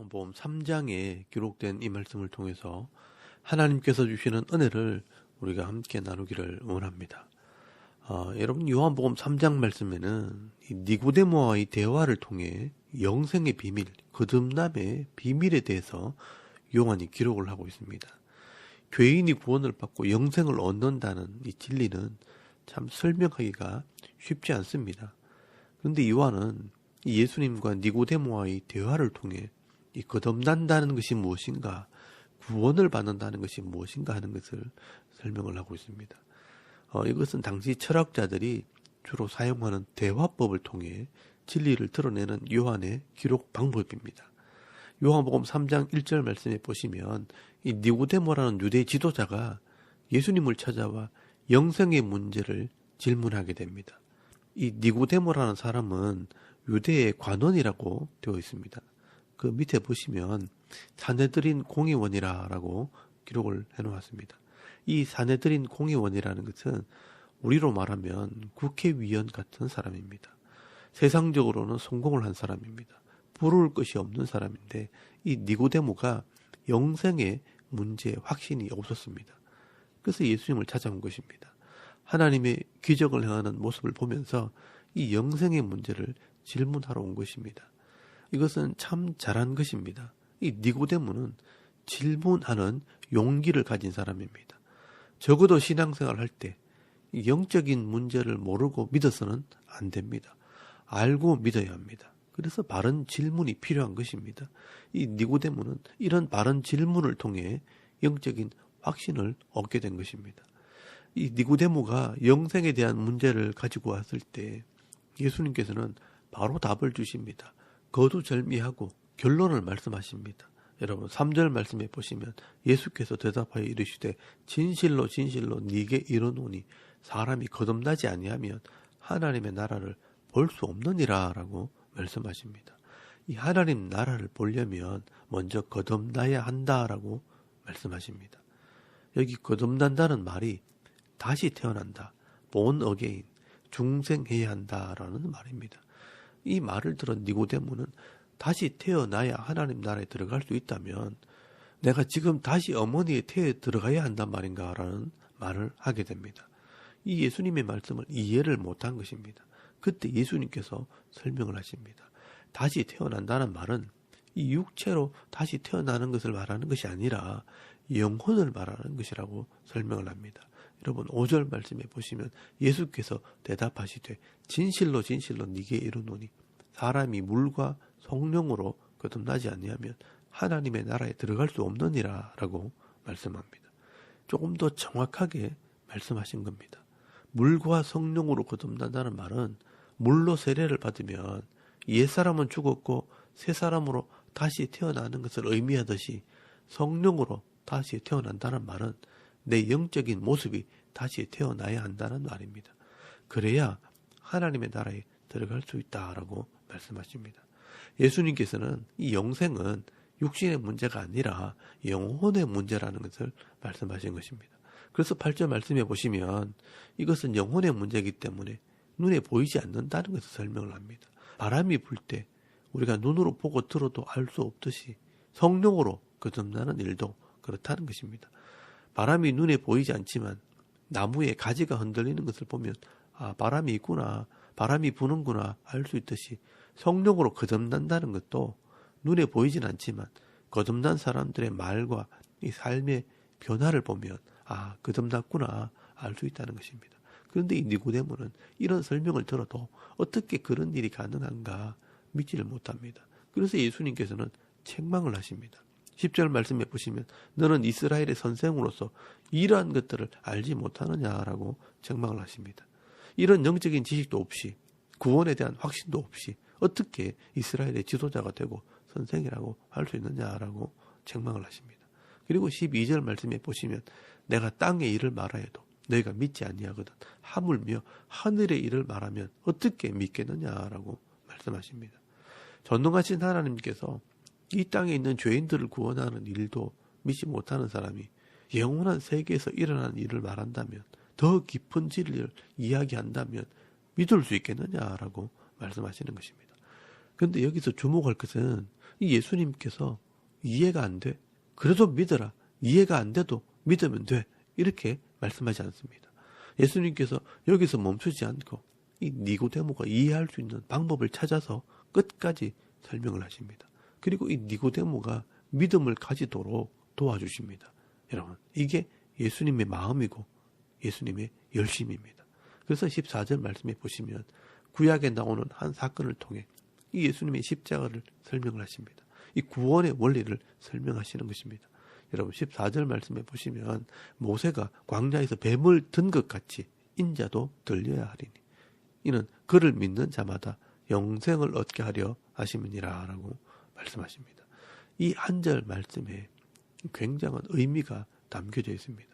요한복음 3장에 기록된 이 말씀을 통해서 하나님께서 주시는 은혜를 우리가 함께 나누기를 원합니다. 여러분, 요한복음 3장 말씀에는 이 니고데모와의 대화를 통해 영생의 비밀, 거듭남의 비밀에 대해서 요한이 기록을 하고 있습니다. 죄인이 구원을 받고 영생을 얻는다는 이 진리는 참 설명하기가 쉽지 않습니다. 그런데 요한은 예수님과 니고데모와의 대화를 통해 이 거듭난다는 것이 무엇인가, 구원을 받는다는 것이 무엇인가 하는 것을 설명을 하고 있습니다. 이것은 당시 철학자들이 주로 사용하는 대화법을 통해 진리를 드러내는 요한의 기록 방법입니다. 요한복음 3장 1절 말씀에 보시면 이 니고데모라는 유대 지도자가 예수님을 찾아와 영생의 문제를 질문하게 됩니다. 이 니고데모라는 사람은 유대의 관원이라고 되어 있습니다. 그 밑에 보시면 사내들인 공의원이라고 기록을 해놓았습니다. 이 사내들인 공의원이라는 것은 우리로 말하면 국회의원 같은 사람입니다. 세상적으로는 성공을 한 사람입니다. 부러울 것이 없는 사람인데 이 니고데모가 영생의 문제에 확신이 없었습니다. 그래서 예수님을 찾아온 것입니다. 하나님의 기적을 행하는 모습을 보면서 이 영생의 문제를 질문하러 온 것입니다. 이것은 참 잘한 것입니다. 이 니고데모는 질문하는 용기를 가진 사람입니다. 적어도 신앙생활을 할 때 영적인 문제를 모르고 믿어서는 안 됩니다. 알고 믿어야 합니다. 그래서 바른 질문이 필요한 것입니다. 이 니고데모는 이런 바른 질문을 통해 영적인 확신을 얻게 된 것입니다. 이 니고데모가 영생에 대한 문제를 가지고 왔을 때 예수님께서는 바로 답을 주십니다. 거두절미하고 결론을 말씀하십니다. 여러분 3절 말씀에 보시면 예수께서 대답하여 이르시되 진실로 진실로 네게 이르노니 사람이 거듭나지 아니하면 하나님의 나라를 볼 수 없느니라 라고 말씀하십니다. 이 하나님 나라를 보려면 먼저 거듭나야 한다라고 말씀하십니다. 여기 거듭난다는 말이 다시 태어난다, born again, 중생해야 한다라는 말입니다. 이 말을 들은 니고데모는 다시 태어나야 하나님 나라에 들어갈 수 있다면 내가 지금 다시 어머니의 태에 들어가야 한단 말인가라는 말을 하게 됩니다. 이 예수님의 말씀을 이해를 못한 것입니다. 그때 예수님께서 설명을 하십니다. 다시 태어난다는 말은 이 육체로 다시 태어나는 것을 말하는 것이 아니라 영혼을 말하는 것이라고 설명을 합니다. 여러분 5절 말씀에 보시면 예수께서 대답하시되 진실로 진실로 네게 이르노니 사람이 물과 성령으로 거듭나지 아니하면 하나님의 나라에 들어갈 수 없느니라 라고 말씀합니다. 조금 더 정확하게 말씀하신 겁니다. 물과 성령으로 거듭난다는 말은 물로 세례를 받으면 옛사람은 죽었고 새 사람으로 다시 태어나는 것을 의미하듯이 성령으로 다시 태어난다는 말은 내 영적인 모습이 다시 태어나야 한다는 말입니다. 그래야 하나님의 나라에 들어갈 수 있다라고 말씀하십니다. 예수님께서는 이 영생은 육신의 문제가 아니라 영혼의 문제라는 것을 말씀하신 것입니다. 그래서 8절 말씀해 보시면 이것은 영혼의 문제이기 때문에 눈에 보이지 않는다는 것을 설명을 합니다. 바람이 불 때 우리가 눈으로 보고 들어도 알 수 없듯이 성령으로 거듭나는 일도 그렇다는 것입니다. 바람이 눈에 보이지 않지만 나무에 가지가 흔들리는 것을 보면 바람이 있구나, 바람이 부는구나 알 수 있듯이 성령으로 거듭난다는 것도 눈에 보이진 않지만 거듭난 사람들의 말과 이 삶의 변화를 보면 거듭났구나 알 수 있다는 것입니다. 그런데 이 니고데모는 이런 설명을 들어도 어떻게 그런 일이 가능한가 믿지를 못합니다. 그래서 예수님께서는 책망을 하십니다. 10절 말씀해 보시면 너는 이스라엘의 선생으로서 이러한 것들을 알지 못하느냐라고 책망을 하십니다. 이런 영적인 지식도 없이 구원에 대한 확신도 없이 어떻게 이스라엘의 지도자가 되고 선생이라고 할 수 있느냐라고 책망을 하십니다. 그리고 12절 말씀에 보시면 내가 땅의 일을 말하여도 너희가 믿지 아니하거든 하물며 하늘의 일을 말하면 어떻게 믿겠느냐라고 말씀하십니다. 전능하신 하나님께서 이 땅에 있는 죄인들을 구원하는 일도 믿지 못하는 사람이 영원한 세계에서 일어나는 일을 말한다면, 더 깊은 진리를 이야기한다면 믿을 수 있겠느냐라고 말씀하시는 것입니다. 그런데 여기서 주목할 것은 이 예수님께서 이해가 안 돼. 그래도 믿어라. 이해가 안 돼도 믿으면 돼. 이렇게 말씀하지 않습니다. 예수님께서 여기서 멈추지 않고 이 니고데모가 이해할 수 있는 방법을 찾아서 끝까지 설명을 하십니다. 그리고 이 니고데모가 믿음을 가지도록 도와주십니다. 여러분, 이게 예수님의 마음이고 예수님의 열심입니다. 그래서 14절 말씀에 보시면 구약에 나오는 한 사건을 통해 이 예수님의 십자가를 설명을 하십니다. 이 구원의 원리를 설명하시는 것입니다. 여러분 14절 말씀에 보시면 모세가 광야에서 뱀을 든 것 같이 인자도 들려야 하리니 이는 그를 믿는 자마다 영생을 얻게 하려 하심이니라 라고 말씀하십니다. 이 한 절 말씀에 굉장한 의미가 담겨져 있습니다.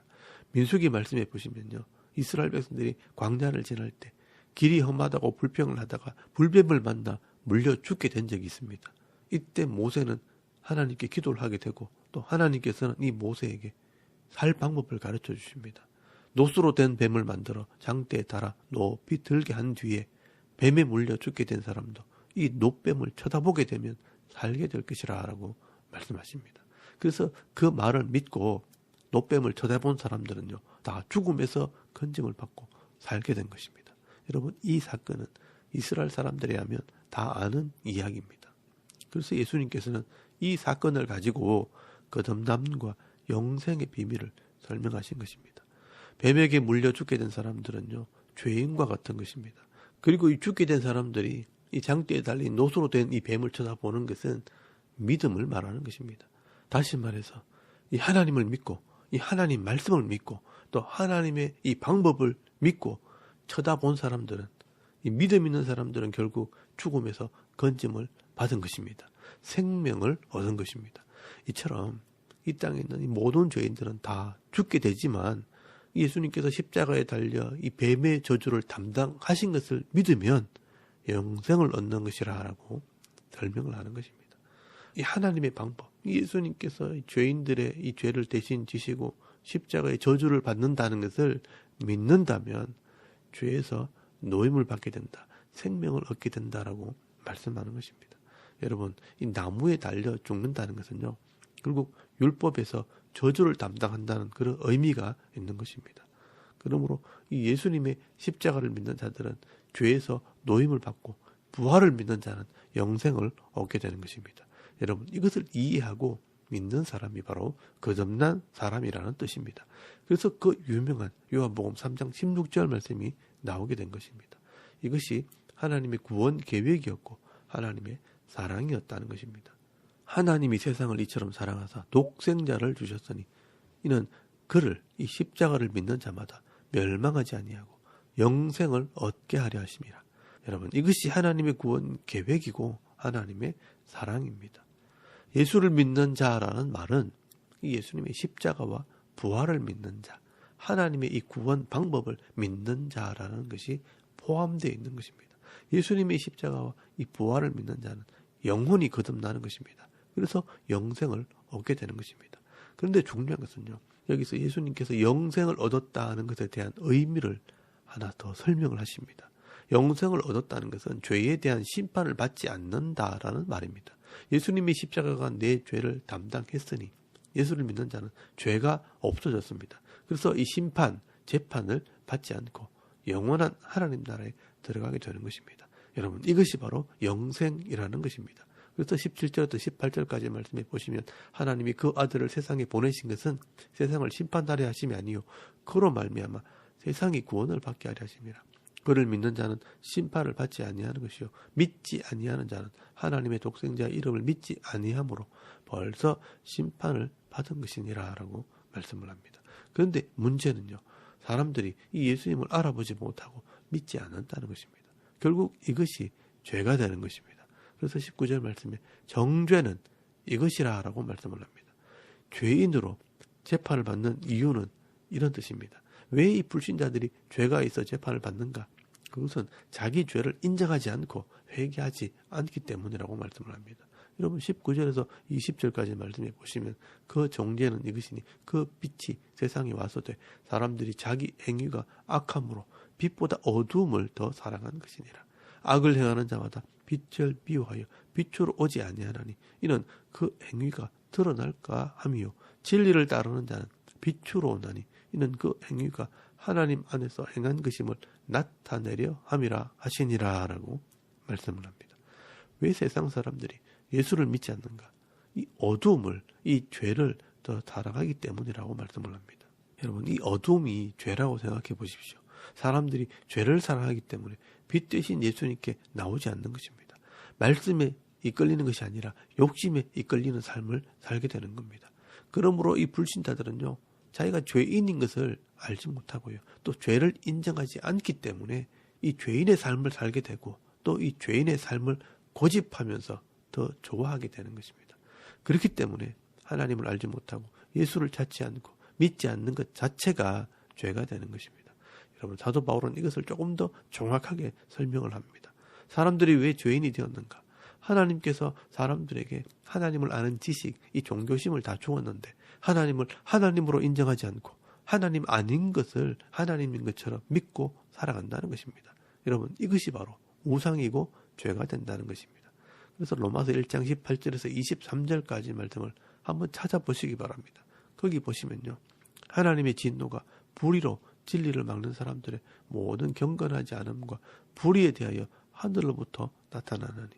민수기 말씀에 보시면요. 이스라엘 백성들이 광야를 지날 때 길이 험하다고 불평을 하다가 불뱀을 만나 물려 죽게 된 적이 있습니다. 이때 모세는 하나님께 기도를 하게 되고 또 하나님께서는 이 모세에게 살 방법을 가르쳐 주십니다. 노수로 된 뱀을 만들어 장대에 달아 높이 들게 한 뒤에 뱀에 물려 죽게 된 사람도 이 노뱀을 쳐다보게 되면 살게 될 것이라 라고 말씀하십니다. 그래서 그 말을 믿고 노뱀을 쳐다본 사람들은요 다 죽음에서 건짐을 받고 살게 된 것입니다. 여러분 이 사건은 이스라엘 사람들이 하면 다 아는 이야기입니다. 그래서 예수님께서는 이 사건을 가지고 거듭남과 영생의 비밀을 설명하신 것입니다. 뱀에게 물려 죽게 된 사람들은요 죄인과 같은 것입니다. 그리고 이 죽게 된 사람들이 이 장대에 달린 노수로 된 이 뱀을 쳐다보는 것은 믿음을 말하는 것입니다. 다시 말해서 이 하나님을 믿고 이 하나님 말씀을 믿고 또 하나님의 이 방법을 믿고 쳐다본 사람들은 이 믿음 있는 사람들은 결국 죽음에서 건짐을 받은 것입니다. 생명을 얻은 것입니다. 이처럼 이 땅에 있는 이 모든 죄인들은 다 죽게 되지만 예수님께서 십자가에 달려 이 뱀의 저주를 담당하신 것을 믿으면 영생을 얻는 것이라고 설명을 하는 것입니다. 이 하나님의 방법, 예수님께서 죄인들의 이 죄를 대신 지시고 십자가의 저주를 받는다는 것을 믿는다면 죄에서 노임을 받게 된다, 생명을 얻게 된다라고 말씀하는 것입니다. 여러분, 이 나무에 달려 죽는다는 것은요, 결국 율법에서 저주를 담당한다는 그런 의미가 있는 것입니다. 그러므로 이 예수님의 십자가를 믿는 자들은 죄에서 노임을 받고 부활을 믿는 자는 영생을 얻게 되는 것입니다. 여러분, 이것을 이해하고 믿는 사람이 바로 거듭난 사람이라는 뜻입니다. 그래서 그 유명한 요한복음 3장 16절 말씀이 나오게 된 것입니다. 이것이 하나님의 구원 계획이었고 하나님의 사랑이었다는 것입니다. 하나님이 세상을 이처럼 사랑하사 독생자를 주셨으니 이는 그를 이 십자가를 믿는 자마다 멸망하지 아니하고 영생을 얻게 하려 하심이라. 여러분, 이것이 하나님의 구원 계획이고 하나님의 사랑입니다. 예수를 믿는 자라는 말은 예수님의 십자가와 부활을 믿는 자, 하나님의 이 구원 방법을 믿는 자라는 것이 포함되어 있는 것입니다. 예수님의 십자가와 이 부활을 믿는 자는 영혼이 거듭나는 것입니다. 그래서 영생을 얻게 되는 것입니다. 그런데 중요한 것은요, 여기서 예수님께서 영생을 얻었다는 것에 대한 의미를 하나 더 설명을 하십니다. 영생을 얻었다는 것은 죄에 대한 심판을 받지 않는다라는 말입니다. 예수님의 십자가가 내 죄를 담당했으니 예수를 믿는 자는 죄가 없어졌습니다. 그래서 이 심판, 재판을 받지 않고 영원한 하나님 나라에 들어가게 되는 것입니다. 여러분, 이것이 바로 영생이라는 것입니다. 그래서 17절부터 18절까지 말씀해 보시면 하나님이 그 아들을 세상에 보내신 것은 세상을 심판하려 하심이 아니요 그로 말미암아 세상이 구원을 받게 하려 하심이라. 그를 믿는 자는 심판을 받지 아니하는 것이요 믿지 아니하는 자는 하나님의 독생자의 이름을 믿지 아니하므로 벌써 심판을 받은 것이니라 라고 말씀을 합니다. 그런데 문제는요, 사람들이 이 예수님을 알아보지 못하고 믿지 않는다는 것입니다. 결국 이것이 죄가 되는 것입니다. 그래서 19절 말씀에 정죄는 이것이라 라고 말씀을 합니다. 죄인으로 재판을 받는 이유는 이런 뜻입니다. 왜 이 불신자들이 죄가 있어 재판을 받는가? 그것은 자기 죄를 인정하지 않고 회개하지 않기 때문이라고 말씀을 합니다. 여러분 19절에서 20절까지 말씀해 보시면 그 정죄는 이것이니 그 빛이 세상에 와서되 사람들이 자기 행위가 악함으로 빛보다 어두움을 더 사랑한 것이니라. 악을 행하는 자마다 빛을 미워하여 빛으로 오지 아니하나니 이는 그 행위가 드러날까 함이요 진리를 따르는 자는 빛으로 오나니 이는 그 행위가 하나님 안에서 행한 것임을 나타내려 함이라 하시니라 라고 말씀을 합니다. 왜 세상 사람들이 예수를 믿지 않는가? 이 어둠을, 이 죄를 더 사랑하기 때문이라고 말씀을 합니다. 여러분, 이 어둠이 죄라고 생각해 보십시오. 사람들이 죄를 사랑하기 때문에 빛 대신 예수님께 나오지 않는 것입니다. 말씀에 이끌리는 것이 아니라 욕심에 이끌리는 삶을 살게 되는 겁니다. 그러므로 이 불신자들은요, 자기가 죄인인 것을 알지 못하고요, 또 죄를 인정하지 않기 때문에 이 죄인의 삶을 살게 되고 또 이 죄인의 삶을 고집하면서 더 좋아하게 되는 것입니다. 그렇기 때문에 하나님을 알지 못하고 예수를 찾지 않고 믿지 않는 것 자체가 죄가 되는 것입니다. 여러분, 사도 바울은 이것을 조금 더 정확하게 설명을 합니다. 사람들이 왜 죄인이 되었는가? 하나님께서 사람들에게 하나님을 아는 지식, 이 종교심을 다 주었는데 하나님을 하나님으로 인정하지 않고 하나님 아닌 것을 하나님인 것처럼 믿고 살아간다는 것입니다. 여러분, 이것이 바로 우상이고 죄가 된다는 것입니다. 그래서 로마서 1장 18절에서 23절까지 말씀을 한번 찾아보시기 바랍니다. 거기 보시면요, 하나님의 진노가 불의로 진리를 막는 사람들의 모든 경건하지 않음과 불의에 대하여 하늘로부터 나타나나니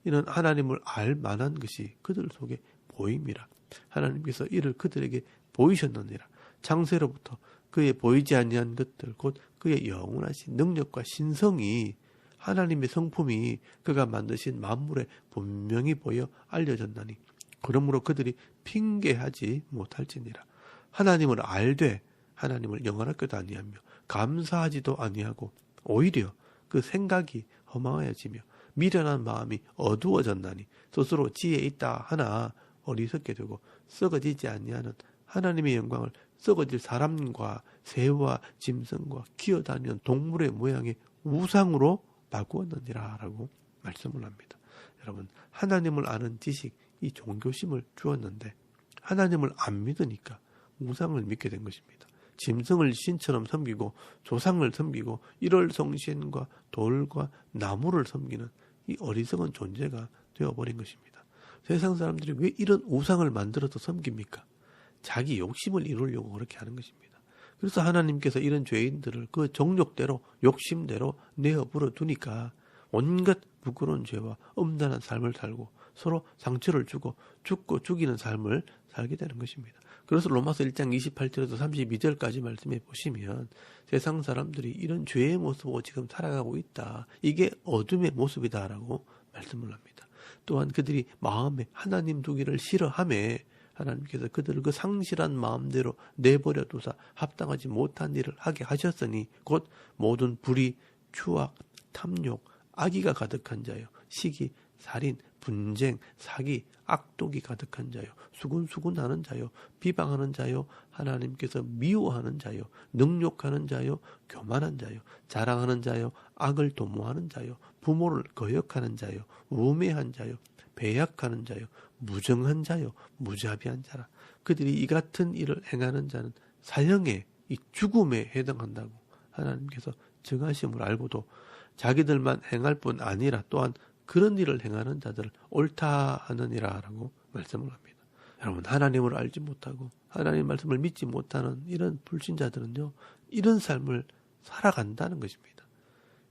이는 하나님을 알 만한 것이 그들 속에 보임이라. 하나님께서 이를 그들에게 보이셨느니라. 창세로부터 그의 보이지 아니한 것들 곧 그의 영원하신 능력과 신성이 하나님의 성품이 그가 만드신 만물에 분명히 보여 알려졌나니 그러므로 그들이 핑계하지 못할지니라. 하나님을 알되 하나님을 영원하게도 아니하며 감사하지도 아니하고 오히려 그 생각이 허망하여지며 미련한 마음이 어두워졌나니 스스로 지혜 있다 하나 어리석게 되고 썩어지지 아니하는 하나님의 영광을 썩어질 사람과 새와 짐승과 기어다니는 동물의 모양의 우상으로 바꾸었느니라 라고 말씀을 합니다. 여러분, 하나님을 아는 지식, 이 종교심을 주었는데 하나님을 안 믿으니까 우상을 믿게 된 것입니다. 짐승을 신처럼 섬기고 조상을 섬기고 일월성신과 돌과 나무를 섬기는 이 어리석은 존재가 되어버린 것입니다. 세상 사람들이 왜 이런 우상을 만들어서 섬깁니까? 자기 욕심을 이루려고 그렇게 하는 것입니다. 그래서 하나님께서 이런 죄인들을 그 정욕대로 욕심대로 내어버려 두니까 온갖 부끄러운 죄와 엄단한 삶을 살고 서로 상처를 주고 죽고 죽이는 삶을 살게 되는 것입니다. 그래서 로마서 1장 28절에서 32절까지 말씀해 보시면 세상 사람들이 이런 죄의 모습으로 지금 살아가고 있다. 이게 어둠의 모습이다라고 말씀을 합니다. 또한 그들이 마음에 하나님 두기를 싫어하며 하나님께서 그들을 그 상실한 마음대로 내버려 두사 합당하지 못한 일을 하게 하셨으니 곧 모든 불의, 추악, 탐욕, 악의가 가득한 자요, 시기, 살인, 분쟁, 사기, 악독이 가득한 자요, 수군수군하는 자요, 비방하는 자요, 하나님께서 미워하는 자요, 능욕하는 자요, 교만한 자요, 자랑하는 자요, 악을 도모하는 자요, 부모를 거역하는 자요, 우매한 자요, 배약하는 자요, 무정한 자요, 무자비한 자라. 그들이 이 같은 일을 행하는 자는 사형의 이 죽음에 해당한다고 하나님께서 정하심을 알고도 자기들만 행할 뿐 아니라 또한 그런 일을 행하는 자들을 옳다 하느니라 라고 말씀을 합니다. 여러분, 하나님을 알지 못하고 하나님 말씀을 믿지 못하는 이런 불신자들은요, 이런 삶을 살아간다는 것입니다.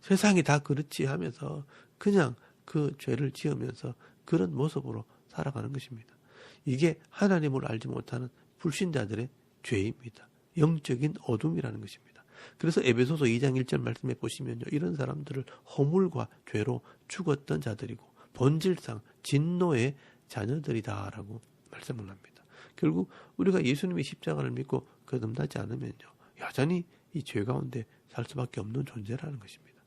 세상이 다 그렇지 하면서 그냥 그 죄를 지으면서 그런 모습으로 살아가는 것입니다. 이게 하나님을 알지 못하는 불신자들의 죄입니다. 영적인 어둠이라는 것입니다. 그래서 에베소서 2장 1절 말씀해 보시면요, 이런 사람들을 허물과 죄로 죽었던 자들이고 본질상 진노의 자녀들이다라고 말씀을 합니다. 결국 우리가 예수님의 십자가를 믿고 거듭나지 않으면요, 여전히 이 죄 가운데 살 수밖에 없는 존재라는 것입니다.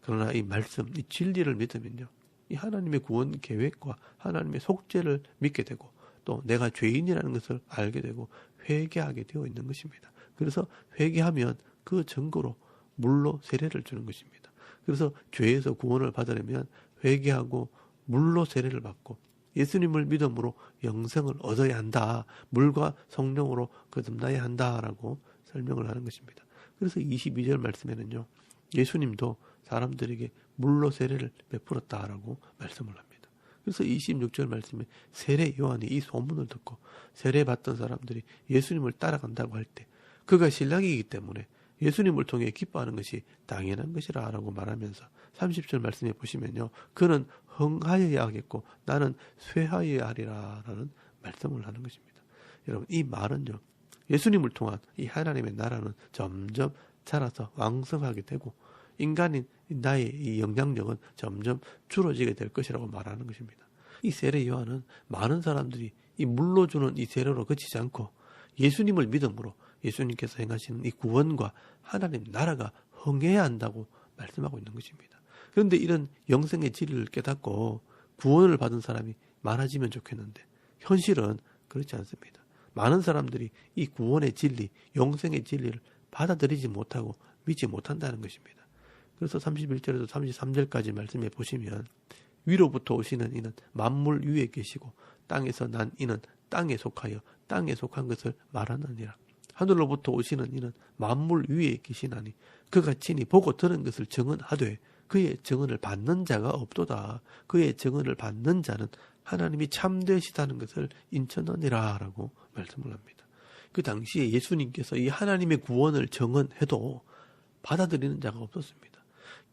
그러나 이 말씀, 이 진리를 믿으면요, 이 하나님의 구원 계획과 하나님의 속죄를 믿게 되고 또 내가 죄인이라는 것을 알게 되고 회개하게 되어 있는 것입니다. 그래서 회개하면 그 증거로 물로 세례를 주는 것입니다. 그래서 죄에서 구원을 받으려면 회개하고 물로 세례를 받고 예수님을 믿음으로 영생을 얻어야 한다. 물과 성령으로 거듭나야 한다라고 설명을 하는 것입니다. 그래서 22절 말씀에는요, 예수님도 사람들에게 물로 세례를 베풀었다라고 말씀을 합니다. 그래서 26절 말씀에 세례 요한이 이 소문을 듣고 세례 받던 사람들이 예수님을 따라간다고 할 때 그가 신랑이기 때문에 예수님을 통해 기뻐하는 것이 당연한 것이라고 말하면서 30절 말씀해 보시면요. 그는 흥하여야 하겠고 나는 쇠하여야 하리라라는 말씀을 하는 것입니다. 여러분 이 말은요. 예수님을 통한 이 하나님의 나라는 점점 자라서 왕성하게 되고 인간인 나의 이 영향력은 점점 줄어지게 될 것이라고 말하는 것입니다. 이 세례 요한은 많은 사람들이 이 물로 주는 이 세례로 그치지 않고 예수님을 믿음으로 예수님께서 행하시는 이 구원과 하나님 나라가 흥해야 한다고 말씀하고 있는 것입니다. 그런데 이런 영생의 진리를 깨닫고 구원을 받은 사람이 많아지면 좋겠는데 현실은 그렇지 않습니다. 많은 사람들이 이 구원의 진리, 영생의 진리를 받아들이지 못하고 믿지 못한다는 것입니다. 그래서 31절에서 33절까지 말씀해 보시면 위로부터 오시는 이는 만물 위에 계시고 땅에서 난 이는 땅에 속하여 땅에 속한 것을 말하느니라. 하늘로부터 오시는 이는 만물 위에 계시나니 그가 친히 보고 들은 것을 증언하되 그의 증언을 받는 자가 없도다. 그의 증언을 받는 자는 하나님이 참되시다는 것을 인천하니라 라고 말씀을 합니다. 그 당시에 예수님께서 이 하나님의 구원을 증언해도 받아들이는 자가 없었습니다.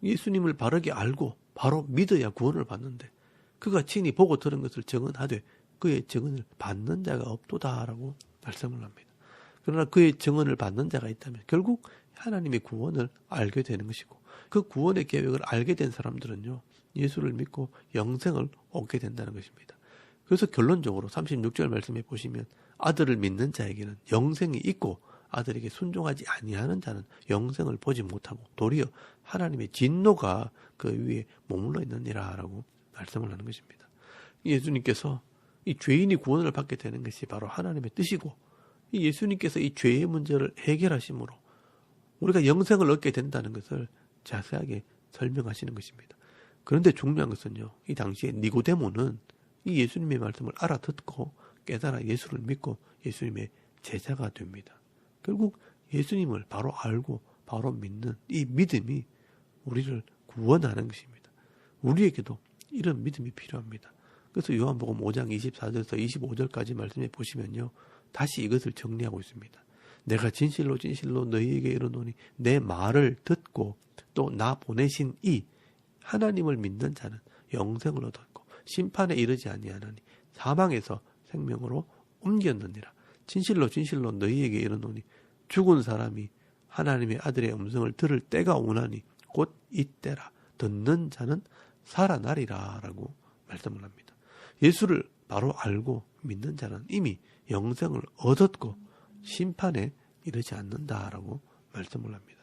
예수님을 바르게 알고 바로 믿어야 구원을 받는데 그가 친히 보고 들은 것을 증언하되 그의 증언을 받는 자가 없도다라고 말씀을 합니다. 그러나 그의 증언을 받는 자가 있다면 결국 하나님의 구원을 알게 되는 것이고 그 구원의 계획을 알게 된 사람들은요. 예수를 믿고 영생을 얻게 된다는 것입니다. 그래서 결론적으로 36절 말씀해 보시면 아들을 믿는 자에게는 영생이 있고 아들에게 순종하지 아니하는 자는 영생을 보지 못하고 도리어 하나님의 진노가 그 위에 머물러 있느니라 라고 말씀을 하는 것입니다. 예수님께서 이 죄인이 구원을 받게 되는 것이 바로 하나님의 뜻이고 이 예수님께서 이 죄의 문제를 해결하심으로 우리가 영생을 얻게 된다는 것을 자세하게 설명하시는 것입니다. 그런데 중요한 것은요. 이 당시에 니고데모는 이 예수님의 말씀을 알아듣고 깨달아 예수를 믿고 예수님의 제자가 됩니다. 결국 예수님을 바로 알고 바로 믿는 이 믿음이 우리를 구원하는 것입니다. 우리에게도 이런 믿음이 필요합니다. 그래서 요한복음 5장 24절에서 25절까지 말씀해 보시면요. 다시 이것을 정리하고 있습니다. 내가 진실로 진실로 너희에게 이르노니 내 말을 듣고 또 나 보내신 이 하나님을 믿는 자는 영생을 얻었고 심판에 이르지 아니하나니 사망에서 생명으로 옮겼느니라. 진실로 진실로 너희에게 이르노니 죽은 사람이 하나님의 아들의 음성을 들을 때가 오나니 곧 이때라. 듣는 자는 살아나리라 라고 말씀을 합니다. 예수를 바로 알고 믿는 자는 이미 영생을 얻었고 심판에 이르지 않는다라고 말씀을 합니다.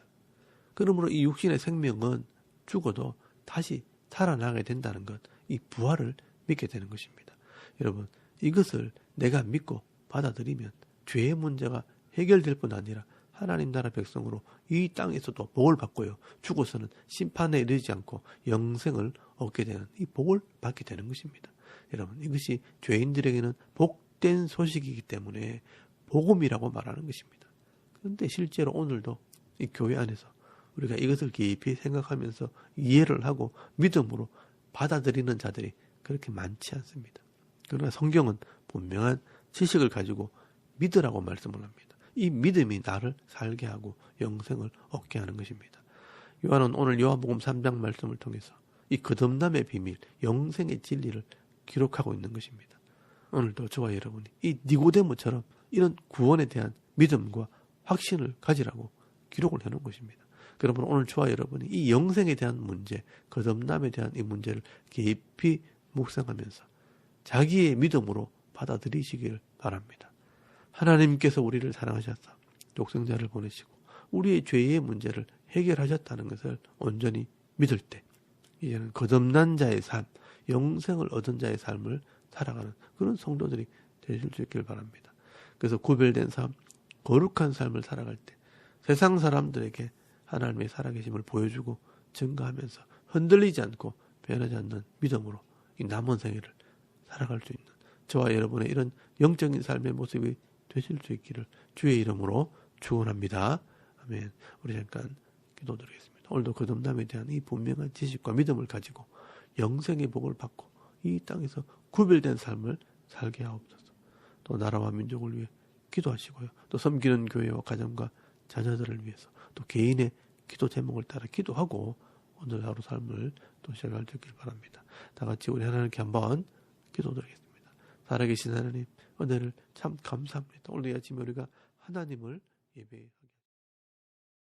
그러므로 이 육신의 생명은 죽어도 다시 살아나게 된다는 것, 이 부활을 믿게 되는 것입니다. 여러분, 이것을 내가 믿고 받아들이면 죄의 문제가 해결될 뿐 아니라 하나님 나라 백성으로 이 땅에서도 복을 받고요. 죽어서는 심판에 이르지 않고 영생을 얻게 되는 이 복을 받게 되는 것입니다. 여러분, 이것이 죄인들에게는 복된 소식이기 때문에 복음이라고 말하는 것입니다. 그런데 실제로 오늘도 이 교회 안에서 우리가 이것을 깊이 생각하면서 이해를 하고 믿음으로 받아들이는 자들이 그렇게 많지 않습니다. 그러나 성경은 분명한 지식을 가지고 믿으라고 말씀을 합니다. 이 믿음이 나를 살게 하고 영생을 얻게 하는 것입니다. 요한은 오늘 요한복음 3장 말씀을 통해서 이 거듭남의 비밀, 영생의 진리를 기록하고 있는 것입니다. 오늘도 저와 여러분이 이 니고데모처럼 이런 구원에 대한 믿음과 확신을 가지라고 기록을 해놓은 것입니다. 그러면 오늘 저와 여러분이 이 영생에 대한 문제, 거듭남에 대한 이 문제를 깊이 묵상하면서 자기의 믿음으로 받아들이시길 바랍니다. 하나님께서 우리를 사랑하셔서 독생자를 보내시고 우리의 죄의 문제를 해결하셨다는 것을 온전히 믿을 때 이제는 거듭난 자의 삶, 영생을 얻은 자의 삶을 살아가는 그런 성도들이 되실 수 있길 바랍니다. 그래서 구별된 삶, 거룩한 삶을 살아갈 때 세상 사람들에게 하나님의 살아계심을 보여주고 증거하면서 흔들리지 않고 변하지 않는 믿음으로 이 남은 생애를 살아갈 수 있는 저와 여러분의 이런 영적인 삶의 모습이 되실 수 있기를 주의 이름으로 축원합니다. 아멘. 우리 잠깐 기도드리겠습니다. 오늘도 거듭남에 대한 이 분명한 지식과 믿음을 가지고 영생의 복을 받고 이 땅에서 구별된 삶을 살게 하옵소서. 또 나라와 민족을 위해 기도하시고요. 또 섬기는 교회와 가정과 자녀들을 위해서 또 개인의 기도 제목을 따라 기도하고 오늘 하루 삶을 또 시작할 수 있길 바랍니다. 다 같이 우리 하나님께 한번 기도드리겠습니다. 살아계신 하나님, 은혜를 참 감사합니다. 오늘 이 아침에 우리가 하나님을 예배합니다.